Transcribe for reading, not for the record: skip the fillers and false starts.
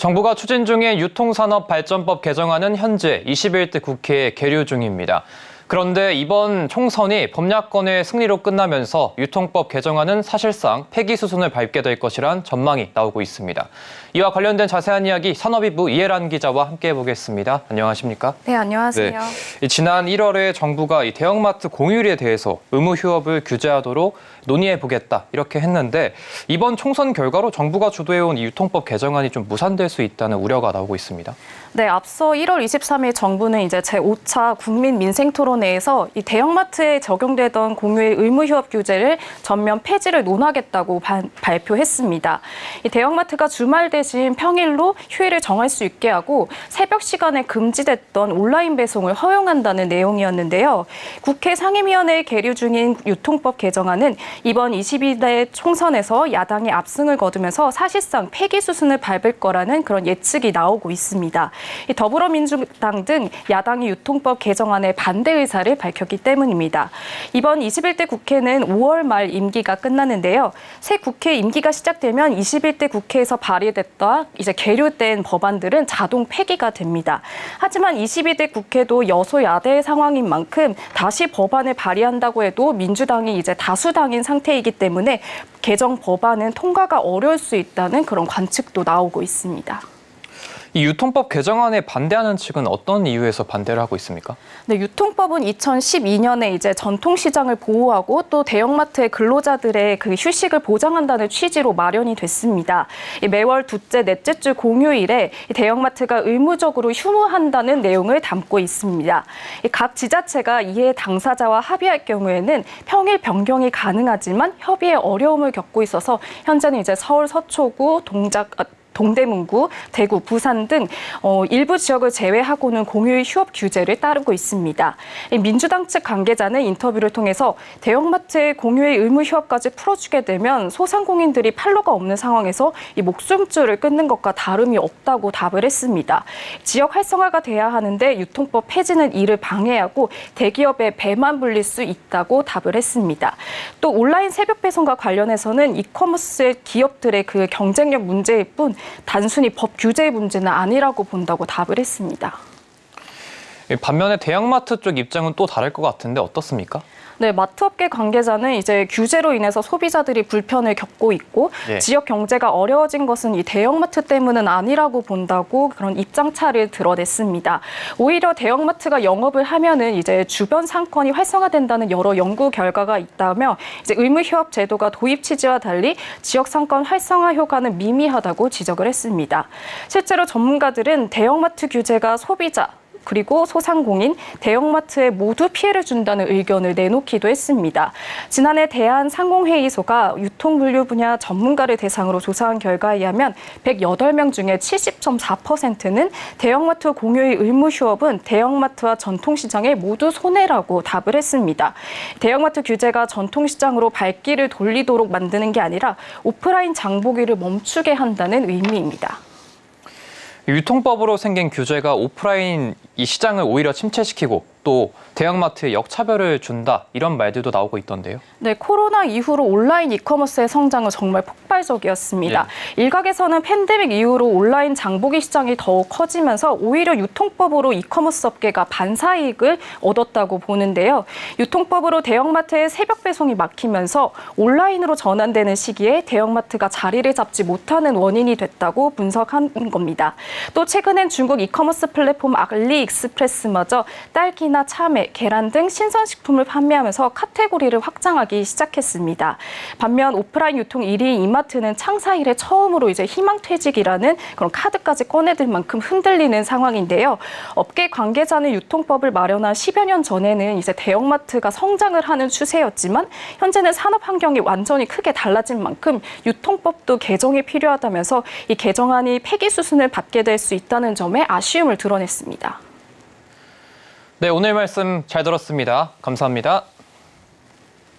정부가 추진 중인 유통산업발전법 개정안은 현재 21대 국회에 계류 중입니다. 그런데 이번 총선이 범야권의 승리로 끝나면서 유통법 개정안은 사실상 폐기 수순을 밟게 될 것이란 전망이 나오고 있습니다. 이와 관련된 자세한 이야기 산업이부 이해란 기자와 함께 해보겠습니다. 안녕하십니까? 네, 안녕하세요. 네, 지난 1월에 정부가 이 대형마트 공휴일에 대해서 의무 휴업을 규제하도록 논의해보겠다 이렇게 했는데 이번 총선 결과로 정부가 주도해온 이 유통법 개정안이 좀 무산될 수 있다는 우려가 나오고 있습니다. 네, 앞서 1월 23일 정부는 이제 제5차 국민민생토론회에서 이 대형마트에 적용되던 공휴일 의무 휴업 규제를 전면 폐지를 논하겠다고 발표했습니다. 이 대형마트가 주말 대신 평일로 휴일을 정할 수 있게 하고 새벽 시간에 금지됐던 온라인 배송을 허용한다는 내용이었는데요. 국회 상임위원회에 계류 중인 유통법 개정안은 이번 22대 총선에서 야당이 압승을 거두면서 사실상 폐기 수순을 밟을 거라는 그런 예측이 나오고 있습니다. 더불어민주당 등 야당이 유통법 개정안에 반대 의사를 밝혔기 때문입니다. 이번 21대 국회는 5월 말 임기가 끝나는데요. 새 국회 임기가 시작되면 21대 국회에서 발의됐다 이제 계류된 법안들은 자동 폐기가 됩니다. 하지만 22대 국회도 여소야대의 상황인 만큼 다시 법안을 발의한다고 해도 민주당이 이제 다수당인 상태이기 때문에 개정 법안은 통과가 어려울 수 있다는 그런 관측도 나오고 있습니다. 이 유통법 개정안에 반대하는 측은 어떤 이유에서 반대를 하고 있습니까? 네, 유통법은 2012년에 이제 전통시장을 보호하고 또 대형마트의 근로자들의 그 휴식을 보장한다는 취지로 마련이 됐습니다. 매월 둘째, 넷째 주 공휴일에 대형마트가 의무적으로 휴무한다는 내용을 담고 있습니다. 각 지자체가 이에 당사자와 합의할 경우에는 평일 변경이 가능하지만 협의에 어려움을 겪고 있어서 현재는 이제 서울 서초구, 동대문구, 대구, 부산 등 일부 지역을 제외하고는 공휴일 휴업 규제를 따르고 있습니다. 민주당 측 관계자는 인터뷰를 통해서 대형마트의 공휴일 의무 휴업까지 풀어주게 되면 소상공인들이 판로가 없는 상황에서 이 목숨줄을 끊는 것과 다름이 없다고 답을 했습니다. 지역 활성화가 돼야 하는데 유통법 폐지는 이를 방해하고 대기업의 배만 불릴 수 있다고 답을 했습니다. 또 온라인 새벽 배송과 관련해서는 이커머스 기업들의 그 경쟁력 문제일 뿐 단순히 법 규제의 문제는 아니라고 본다고 답을 했습니다. 반면에 대형마트 쪽 입장은 또 다를 것 같은데 어떻습니까? 네, 마트업계 관계자는 이제 규제로 인해서 소비자들이 불편을 겪고 있고 지역 경제가 어려워진 것은 이 대형마트 때문은 아니라고 본다고 그런 입장차를 드러냈습니다. 오히려 대형마트가 영업을 하면은 이제 주변 상권이 활성화된다는 여러 연구 결과가 있다며 이제 의무 휴업 제도가 도입 취지와 달리 지역 상권 활성화 효과는 미미하다고 지적을 했습니다. 실제로 전문가들은 대형마트 규제가 소비자 그리고 소상공인, 대형마트에 모두 피해를 준다는 의견을 내놓기도 했습니다. 지난해 대한상공회의소가 유통물류 분야 전문가를 대상으로 조사한 결과에 의하면 108명 중에 70.4%는 대형마트 공휴일 의무 휴업은 대형마트와 전통시장에 모두 손해라고 답을 했습니다. 대형마트 규제가 전통시장으로 발길을 돌리도록 만드는 게 아니라 오프라인 장보기를 멈추게 한다는 의미입니다. 유통법으로 생긴 규제가 오프라인 이 시장을 오히려 침체시키고 또 대형마트에 역차별을 준다 이런 말들도 나오고 있던데요. 네, 코로나 이후로 온라인 이커머스의 성장은 정말 폭발적이었습니다. 일각에서는 팬데믹 이후로 온라인 장보기 시장이 더욱 커지면서 오히려 유통법으로 이커머스 업계가 반사이익을 얻었다고 보는데요. 유통법으로 대형마트의 새벽 배송이 막히면서 온라인으로 전환되는 시기에 대형마트가 자리를 잡지 못하는 원인이 됐다고 분석한 겁니다. 또 최근엔 중국 이커머스 플랫폼 알리익스프레스마저 딸기나 참외, 계란 등 신선식품을 판매하면서 카테고리를 확장하기 시작했습니다. 반면 오프라인 유통 1위인 이마트는 창사 이래 처음으로 이제 희망퇴직이라는 그런 카드까지 꺼내들 만큼 흔들리는 상황인데요. 업계 관계자는 유통법을 마련한 10여 년 전에는 이제 대형마트가 성장을 하는 추세였지만 현재는 산업 환경이 완전히 크게 달라진 만큼 유통법도 개정이 필요하다면서 이 개정안이 폐기 수순을 밟게 될 수 있다는 점에 아쉬움을 드러냈습니다. 네, 오늘 말씀 잘 들었습니다. 감사합니다.